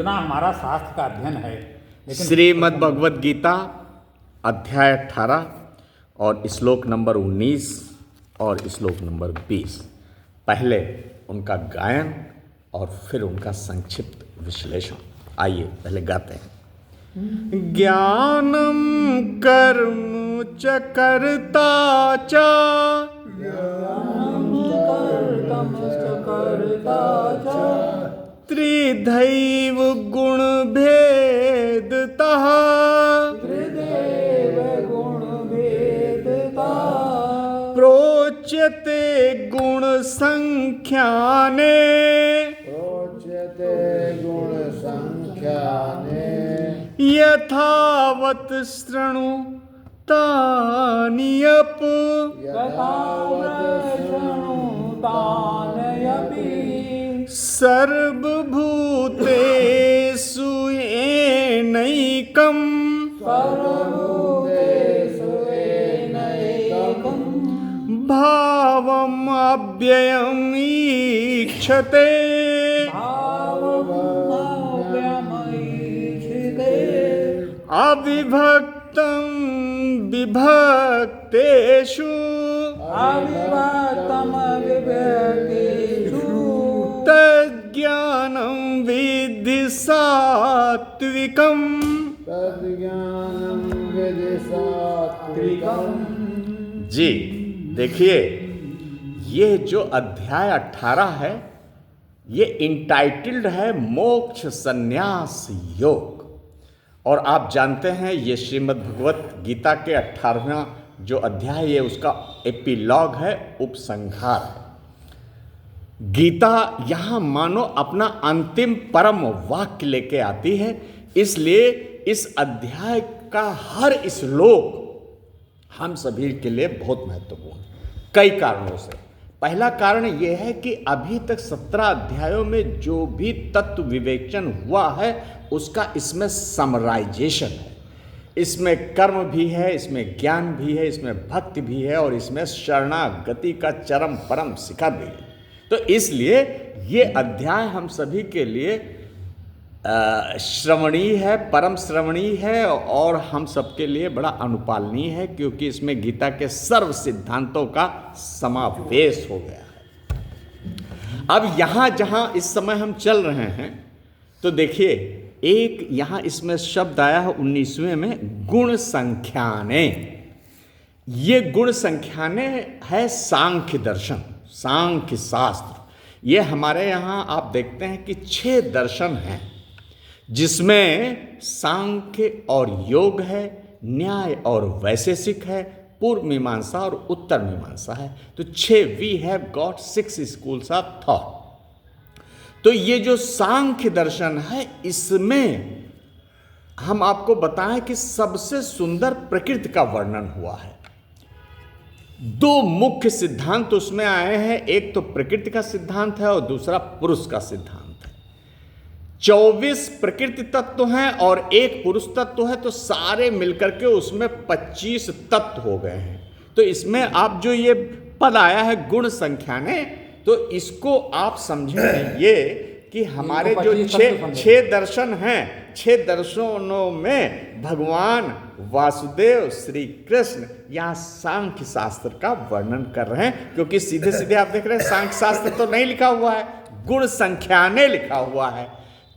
जितना हमारा शास्त्र का अध्ययन है, लेकिन श्रीमद् भगवद गीता अध्याय 18 और श्लोक नंबर 19 और श्लोक नंबर 20, पहले उनका गायन और फिर उनका संक्षिप्त विश्लेषण। आइए पहले गाते हैं। ज्ञानम कर्म च कर्ता च त्रिधैव गुण भेदतः प्रोच्यते गुण संख्याने यथावत शृणु तान्यप सर्वभूतेषु येनैकम् भावम् अव्ययम् ईक्षते अविभक्तं विभक्तेषु तज्ज्ञानं विद्धि सात्विकम्। जी देखिए, ये जो अध्याय 18 है ये इंटाइटल्ड है मोक्ष संन्यास योग। और आप जानते हैं ये श्रीमद् भगवत गीता के 18वां जो अध्याय है उसका एपिलॉग है, उपसंहार है। गीता यहाँ मानो अपना अंतिम परम वाक्य लेके आती है, इसलिए इस अध्याय का हर श्लोक हम सभी के लिए बहुत महत्वपूर्ण है कई कारणों से। पहला कारण यह है कि अभी तक 17 अध्यायों में जो भी तत्व विवेचन हुआ है उसका इसमें समराइजेशन है। इसमें कर्म भी है, इसमें ज्ञान भी है, इसमें भक्ति भी है और इसमें शरणागति का चरम परम शिखर भी है। तो इसलिए ये अध्याय हम सभी के लिए श्रवणीय है, परम श्रवणीय है और हम सबके लिए बड़ा अनुपालनीय है, क्योंकि इसमें गीता के सर्व सिद्धांतों का समावेश हो गया है। अब यहाँ जहाँ इस समय हम चल रहे हैं तो देखिए, एक यहाँ इसमें शब्द आया है 19वें में, गुण संख्याने। ये गुण संख्याने है सांख्य दर्शन, सांख्य शास्त्र। ये हमारे यहाँ आप देखते हैं कि 6 दर्शन हैं, जिसमें सांख्य और योग है, न्याय और वैशेषिक है, पूर्व मीमांसा और उत्तर मीमांसा है। तो 6 we have got 6 schools of thought. तो ये जो सांख्य दर्शन है इसमें हम आपको बताएं कि सबसे सुंदर प्रकृति का वर्णन हुआ है। 2 मुख्य सिद्धांत उसमें आए हैं, एक तो प्रकृति का सिद्धांत है और दूसरा पुरुष का सिद्धांत है। 24 प्रकृति तत्व हैं और 1 पुरुष तत्व है, तो सारे मिलकर के उसमें 25 तत्व हो गए हैं। तो इसमें आप जो ये पद आया है गुण संख्याने, तो इसको आप समझें ये कि हमारे जो 6 दर्शन हैं, 6 दर्शनों में भगवान वासुदेव श्री कृष्ण यहाँ सांख्य शास्त्र का वर्णन कर रहे हैं। क्योंकि सीधे सीधे आप देख रहे हैं सांख्य शास्त्र तो नहीं लिखा हुआ है, गुण संख्याने लिखा हुआ है।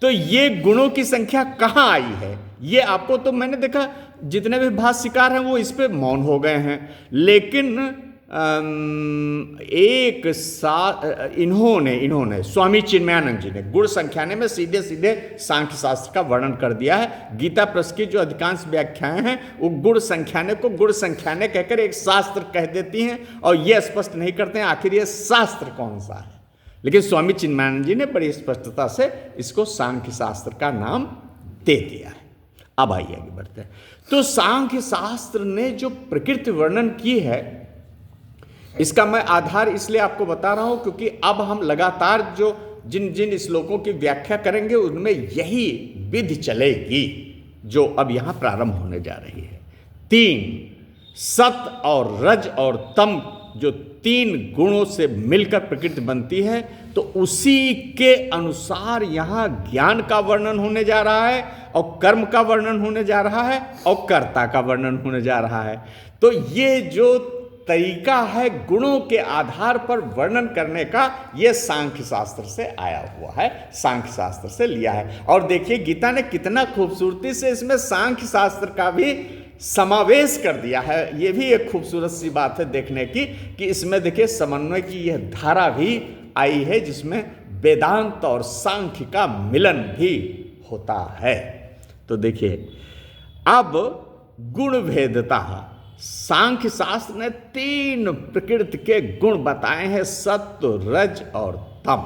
तो ये गुणों की संख्या कहाँ आई है, ये आपको तो मैंने देखा जितने भी भाष्यकार हैं वो इस पे मौन हो गए हैं। लेकिन इन्होंने स्वामी चिन्मयानंद जी ने गुण संख्याने में सीधे सीधे सांख्य शास्त्र का वर्णन कर दिया है। गीता प्रेस की जो अधिकांश व्याख्याएं हैं वो गुण संख्याने को गुण संख्याने कहकर एक शास्त्र कह देती हैं और ये स्पष्ट नहीं करते हैं आखिर ये शास्त्र कौन सा है। लेकिन स्वामी चिन्मयानंद जी ने बड़ी स्पष्टता से इसको सांख्य शास्त्र का नाम दे दिया है। अब आइए आगे बढ़ते हैं। तो सांख्य शास्त्र ने जो प्रकृति वर्णन की है इसका मैं आधार इसलिए आपको बता रहा हूं क्योंकि अब हम लगातार जो जिन जिन श्लोकों की व्याख्या करेंगे उनमें यही विधि चलेगी जो अब यहां प्रारंभ होने जा रही है। 3 सत और रज और तम जो 3 गुणों से मिलकर प्रकृति बनती है, तो उसी के अनुसार यहाँ ज्ञान का वर्णन होने जा रहा है और कर्म का वर्णन होने जा रहा है और कर्ता का वर्णन होने जा रहा है। तो ये जो तरीका है गुणों के आधार पर वर्णन करने का, ये सांख्य शास्त्र से आया हुआ है, सांख्य शास्त्र से लिया है। और देखिए गीता ने कितना खूबसूरती से इसमें सांख्य शास्त्र का भी समावेश कर दिया है। ये भी एक खूबसूरत सी बात है देखने की कि इसमें देखिए समन्वय की यह धारा भी आई है, जिसमें वेदांत और सांख्य का मिलन भी होता है। तो देखिए अब गुण भेदता, सांख्य शास्त्र ने 3 प्रकृति के गुण बताए हैं, सत्व, रज और तम।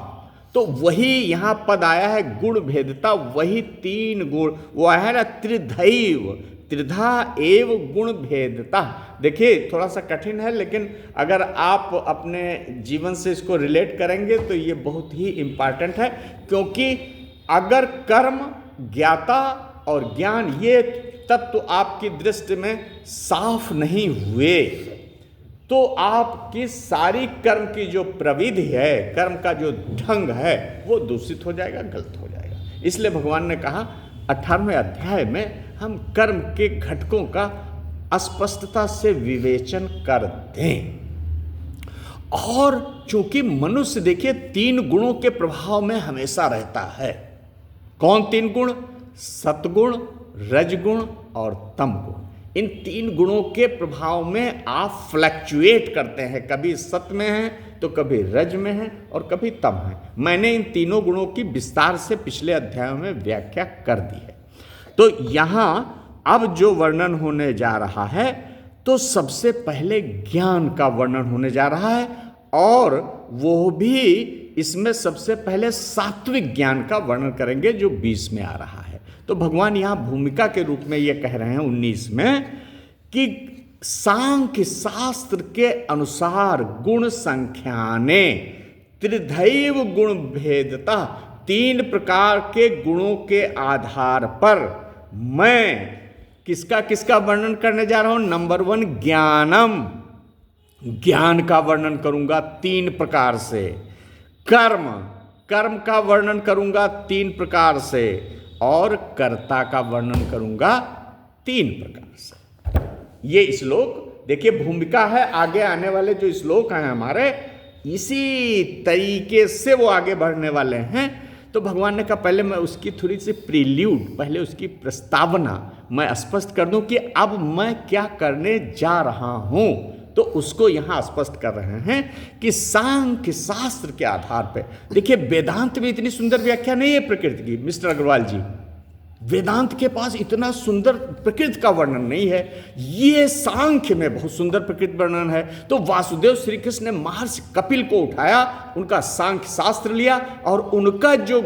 तो वही यहां पद आया है गुण भेदता, वही 3 गुण वो आया है ना, त्रिधैव, त्रिधा एव गुण भेदता। देखिए थोड़ा सा कठिन है, लेकिन अगर आप अपने जीवन से इसको रिलेट करेंगे तो ये बहुत ही इम्पॉर्टेंट है, क्योंकि अगर कर्म, ज्ञाता और ज्ञान ये तत्व आपकी दृष्टि में साफ नहीं हुए तो आपकी सारी कर्म की जो प्रविधि है, कर्म का जो ढंग है, वो दूषित हो जाएगा, गलत हो जाएगा। इसलिए भगवान ने कहा 18वें अध्याय में हम कर्म के घटकों का स्पष्टता से विवेचन कर दें। और चूंकि मनुष्य देखिए 3 गुणों के प्रभाव में हमेशा रहता है। कौन 3 गुण? सतगुण, रजगुण और तम गुण। इन 3 गुणों के प्रभाव में आप फ्लक्चुएट करते हैं, कभी सत में हैं तो कभी रज में हैं और कभी तम हैं। मैंने इन तीनों गुणों की विस्तार से पिछले अध्यायों में व्याख्या कर दी है। तो यहाँ अब जो वर्णन होने जा रहा है, तो सबसे पहले ज्ञान का वर्णन होने जा रहा है, और वो भी इसमें सबसे पहले सात्विक ज्ञान का वर्णन करेंगे जो 20 में आ रहा है। तो भगवान यहाँ भूमिका के रूप में ये कह रहे हैं 19 में कि सांख्य शास्त्र के अनुसार गुण संख्याने त्रिधैव गुण भेदता, 3 प्रकार के गुणों के आधार पर मैं किसका किसका वर्णन करने जा रहा हूं? नंबर 1 ज्ञानम, ज्ञान का वर्णन करूंगा 3 प्रकार से। कर्म, कर्म का वर्णन करूंगा 3 प्रकार से, और कर्ता का वर्णन करूंगा 3 प्रकार से। ये श्लोक देखिए भूमिका है, आगे आने वाले जो श्लोक हैं हमारे इसी तरीके से वो आगे बढ़ने वाले हैं। तो भगवान ने कहा पहले मैं उसकी थोड़ी सी प्रील्यूड, पहले उसकी प्रस्तावना मैं स्पष्ट कर दूं कि अब मैं क्या करने जा रहा हूं। तो उसको यहां स्पष्ट कर रहे हैं कि सांख्य शास्त्र के आधार पे, देखिए वेदांत में इतनी सुंदर व्याख्या नहीं है प्रकृति की मिस्टर अग्रवाल जी, वेदांत के पास इतना सुंदर प्रकृति का वर्णन नहीं है। ये सांख्य में बहुत सुंदर प्रकृति वर्णन है। तो वासुदेव श्री कृष्ण ने महर्षि कपिल को उठाया, उनका सांख्य शास्त्र लिया और उनका जो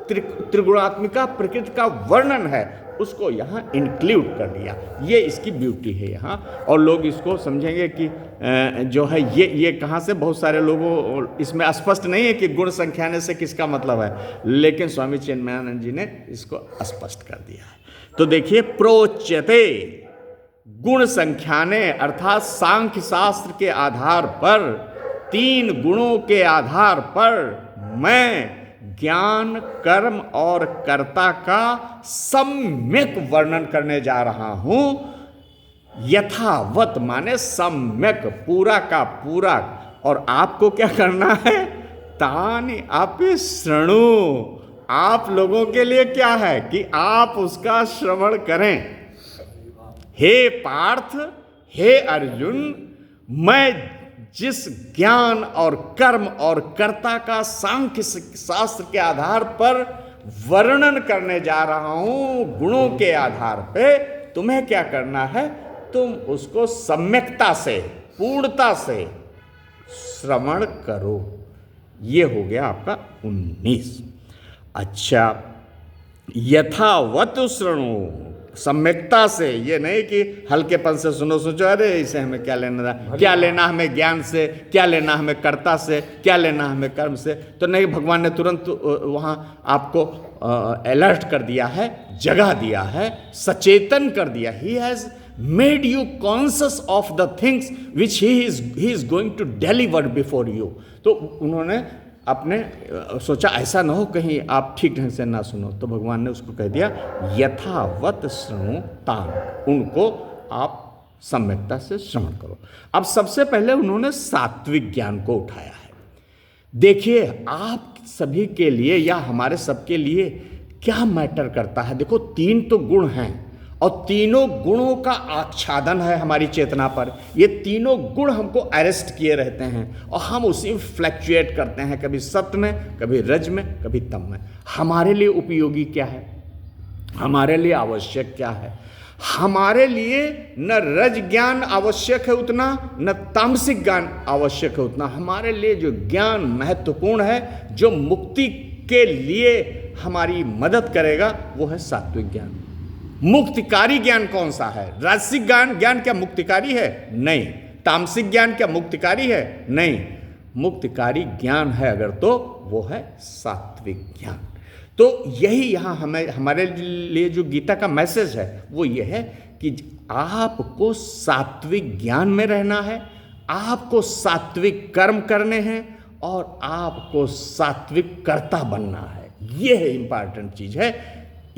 त्रिगुणात्मिका प्रकृति का वर्णन है उसको यहाँ इंक्लूड कर दिया। ये इसकी ब्यूटी है यहाँ, और लोग इसको समझेंगे कि जो है ये कहाँ से, बहुत सारे लोगों इसमें स्पष्ट नहीं है कि गुण संख्याने से किसका मतलब है, लेकिन स्वामी चिन्मयानंद जी ने इसको स्पष्ट कर दिया है। तो देखिए प्रोच्यते गुण संख्याने अर्थात सांख्य शास्त्र के आधार पर, 3 गुणों के आधार पर मैं ज्ञान, कर्म और कर्ता का सम्यक वर्णन करने जा रहा हूं। यथावत माने सम्यक, पूरा का पूरा। और आपको क्या करना है? तानि अपि शृणु, आप लोगों के लिए क्या है कि आप उसका श्रवण करें। हे पार्थ, हे अर्जुन, मैं जिस ज्ञान और कर्म और कर्ता का सांख्य शास्त्र के आधार पर वर्णन करने जा रहा हूं, गुणों के आधार पे, तुम्हें क्या करना है? तुम उसको सम्यकता से, पूर्णता से श्रवण करो। ये हो गया आपका 19। अच्छा, यथावत शृणु, सम्यकता से, ये नहीं कि हल्केपन से सुनो, सोचो अरे इसे हमें क्या लेना, क्या लेना हमें ज्ञान से, क्या लेना हमें कर्ता से, क्या लेना हमें कर्म से। तो नहीं, भगवान ने तुरंत वहाँ आपको अलर्ट कर दिया है, जगा दिया है, सचेतन कर दिया। He has made you conscious of the things which he is going to deliver before you. तो उन्होंने अपने सोचा ऐसा ना हो कहीं आप ठीक ढंग से ना सुनो, तो भगवान ने उसको कह दिया यथावत श्रृणु तान, उनको आप सम्यकता से श्रवण करो। अब सबसे पहले उन्होंने सात्विक ज्ञान को उठाया है। देखिए आप सभी के लिए या हमारे सबके लिए क्या मैटर करता है। देखो 3 तो गुण हैं और तीनों गुणों का आच्छादन है हमारी चेतना पर। ये तीनों गुण हमको अरेस्ट किए रहते हैं और हम उसी में फ्लैक्चुएट करते हैं, कभी सत्य में, कभी रज में, कभी तम में। हमारे लिए उपयोगी क्या है, हमारे लिए आवश्यक क्या है? हमारे लिए न रज ज्ञान आवश्यक है उतना, न तामसिक ज्ञान आवश्यक है उतना। हमारे लिए जो ज्ञान महत्वपूर्ण है, जो मुक्ति के लिए हमारी मदद करेगा, वो है सात्विक ज्ञान। मुक्तिकारी ज्ञान कौन सा है? राजसिक ज्ञान क्या मुक्तिकारी है? नहीं। तामसिक ज्ञान क्या मुक्तिकारी है? नहीं। मुक्तिकारी ज्ञान है अगर तो वो है सात्विक ज्ञान। तो यही यहाँ हमारे लिए जो गीता का मैसेज है वो ये है कि आपको सात्विक ज्ञान में रहना है, आपको सात्विक कर्म करने हैं और आपको सात्विक कर्ता बनना है। ये है इंपॉर्टेंट चीज है।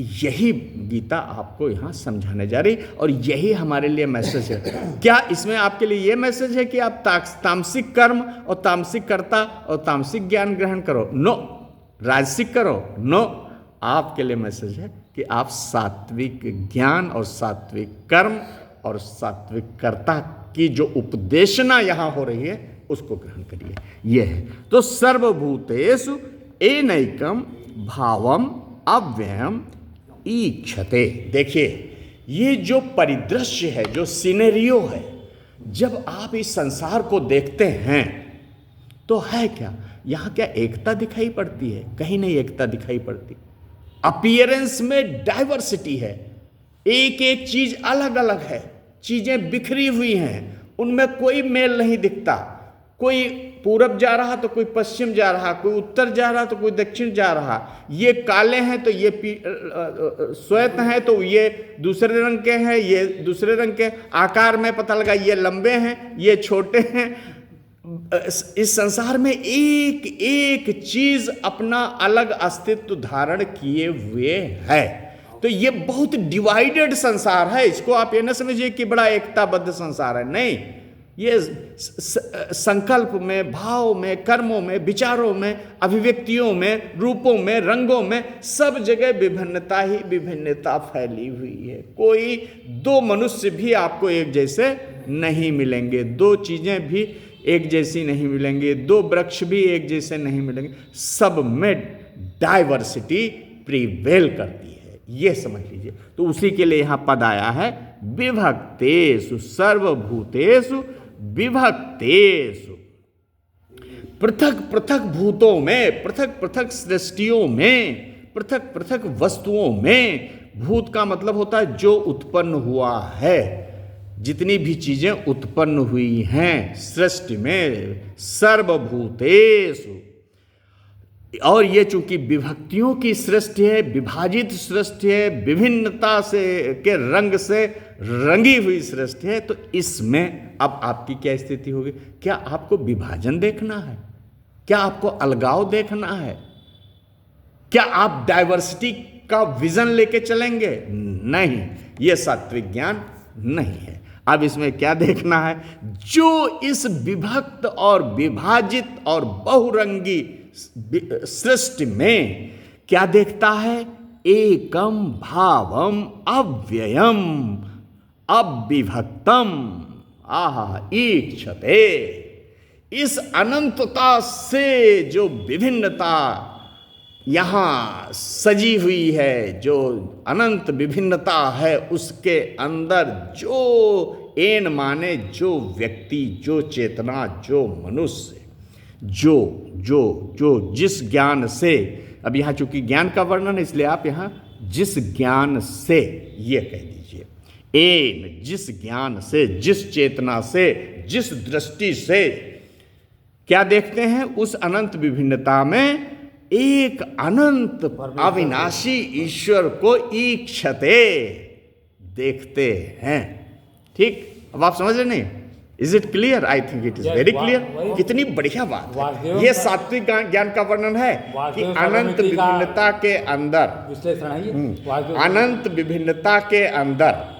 यही गीता आपको यहाँ समझाने जा रही और यही हमारे लिए मैसेज है। क्या इसमें आपके लिए ये मैसेज है कि आप तामसिक कर्म और तामसिक कर्ता और तामसिक ज्ञान ग्रहण करो? नो। राजसिक करो? नो। आपके लिए मैसेज है कि आप सात्विक ज्ञान और सात्विक कर्म और सात्विक कर्ता की जो उपदेशना यहाँ हो रही है उसको ग्रहण करिए। यह है तो सर्वभूतेषु एनैकम भावम अव्ययम ईक्षते। देखिए ये जो परिदृश्य है, जो सिनेरियो है, जब आप इस संसार को देखते हैं तो है क्या, यहाँ क्या एकता दिखाई पड़ती है? कहीं नहीं एकता दिखाई पड़ती। अपीयरेंस में डाइवर्सिटी है, एक एक चीज अलग अलग है, चीजें बिखरी हुई हैं, उनमें कोई मेल नहीं दिखता। कोई पूरब जा रहा तो कोई पश्चिम जा रहा, कोई उत्तर जा रहा तो कोई दक्षिण जा रहा। ये काले हैं तो ये श्वेत हैं तो ये दूसरे रंग के हैं, ये दूसरे रंग के। आकार में पता लगा ये लंबे हैं, ये छोटे हैं। इस संसार में एक एक चीज अपना अलग अस्तित्व धारण किए हुए है। तो ये बहुत डिवाइडेड संसार है। इसको आप ये न समझिए कि बड़ा एकताबद्ध संसार है, नहीं। ये संकल्प में, भाव में, कर्मों में, विचारों में, अभिव्यक्तियों में, रूपों में, रंगों में, सब जगह विभिन्नता ही विभिन्नता फैली हुई है। कोई 2 मनुष्य भी आपको एक जैसे नहीं मिलेंगे, 2 चीजें भी एक जैसी नहीं मिलेंगे, 2 वृक्ष भी एक जैसे नहीं मिलेंगे। सब में डाइवर्सिटी प्रिवेल करती है, ये समझ लीजिए। तो उसी के लिए यहां पद आया है विभक्तेषु सर्वभूतेषु विभक्तेषु। पृथक पृथक भूतों में, पृथक पृथक सृष्टियों में, पृथक पृथक वस्तुओं में। भूत का मतलब होता है जो उत्पन्न हुआ है, जितनी भी चीजें उत्पन्न हुई हैं सृष्टि में। सर्वभूतेषु, और ये चूंकि विभक्तियों की सृष्टि है, विभाजित सृष्टि है, विभिन्नता से के रंग से रंगी हुई सृष्टि है, तो इसमें अब आपकी क्या स्थिति होगी? क्या आपको विभाजन देखना है? क्या आपको अलगाव देखना है? क्या आप डाइवर्सिटी का विजन लेके चलेंगे? नहीं, ये सात्विक ज्ञान नहीं है। अब इसमें क्या देखना है? जो इस विभक्त और विभाजित और बहुरंगी सृष्टि में क्या देखता है? एकम भावम अव्ययम अविभक्तम आहा ईक्षते। इस अनंतता से जो विभिन्नता यहाँ सजी हुई है, जो अनंत विभिन्नता है, उसके अंदर जो एन माने जो व्यक्ति, जो चेतना, जो मनुष्य, जो जिस ज्ञान से, अब यहाँ चूंकि ज्ञान का वर्णन है इसलिए आप यहाँ जिस ज्ञान से ये कह दीजिए। एन, जिस ज्ञान से, जिस चेतना से, जिस दृष्टि से क्या देखते हैं? उस अनंत विभिन्नता में एक अनंत अविनाशी ईश्वर को ईक्षते देखते हैं। ठीक, अब आप समझ रहे नहीं? Is it clear? I think it is very clear. वही- कितनी बढ़िया बात है। वासुदेव ये का- सात्विक ज्ञान का वर्णन है कि वासुदेव अनंत सर्वमिति का विभिन्नता के अंदर, विश्लेषण है ये। वासुदेव- अनंत विभिन्नता के अंदर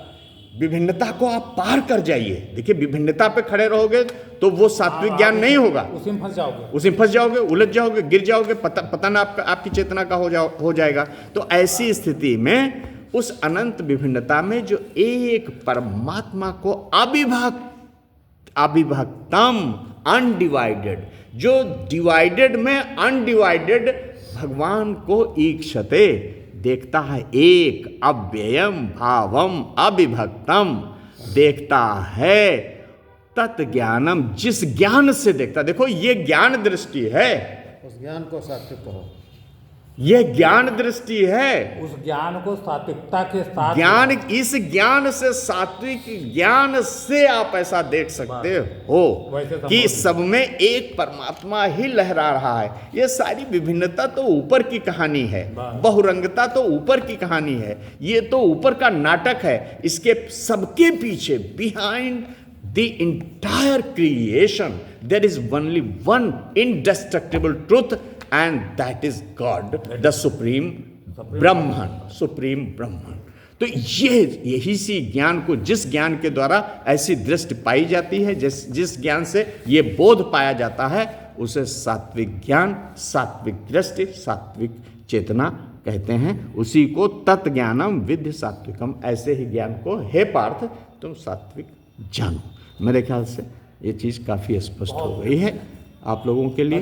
विभिन्नता को आप पार कर जाइए। देखिए, विभिन्नता पे खड़े रहोगे तो वो सात्विक ज्ञान नहीं होगा, उसी में फंस जाओगे। उसी में फंस जाओगे, उलझ जाओगे, गिर जाओगे, पतन आपकी चेतना का हो जाएगा। तो ऐसी स्थिति में उस अनंत विभिन्नता में जो एक परमात्मा को अविभक्तम, अनडिवाइडेड, जो डिवाइडेड में अनडिवाइडेड भगवान को ईक्षते, देखता है, एक अव्ययम भावम अविभक्तम देखता है, तत्ज्ञानम, जिस ज्ञान से देखता, देखो ये ज्ञान दृष्टि है, उस ज्ञान को सात्विक कहो। ये ज्ञान दृष्टि है। उस ज्ञान को सात्विकता के साथ ज्ञान, इस ज्ञान से, सात्विक ज्ञान से आप ऐसा देख सकते हो वैसे कि संभव सब में एक परमात्मा ही लहरा रहा है। ये सारी विभिन्नता तो ऊपर की कहानी है, बस। बहुरंगता तो ऊपर की कहानी है, ये तो ऊपर का नाटक है। इसके सबके पीछे, behind the entire creation, there is only one indestructible truth, and that is God, the supreme Brahman, supreme Brahman। तो यही सी ज्ञान को, जिस ज्ञान के द्वारा ऐसी दृष्टि पाई जाती है, जिस ज्ञान से ये बोध पाया जाता है, उसे सात्विक ज्ञान, सात्विक दृष्टि, सात्विक चेतना कहते हैं। उसी को तत्ज्ञानम विद्य सात्विकम, ऐसे ही ज्ञान को हे पार्थ तुम सात्विक जानो। मेरे ख्याल से ये चीज़ काफ़ी स्पष्ट हो गई है आप लोगों के लिए।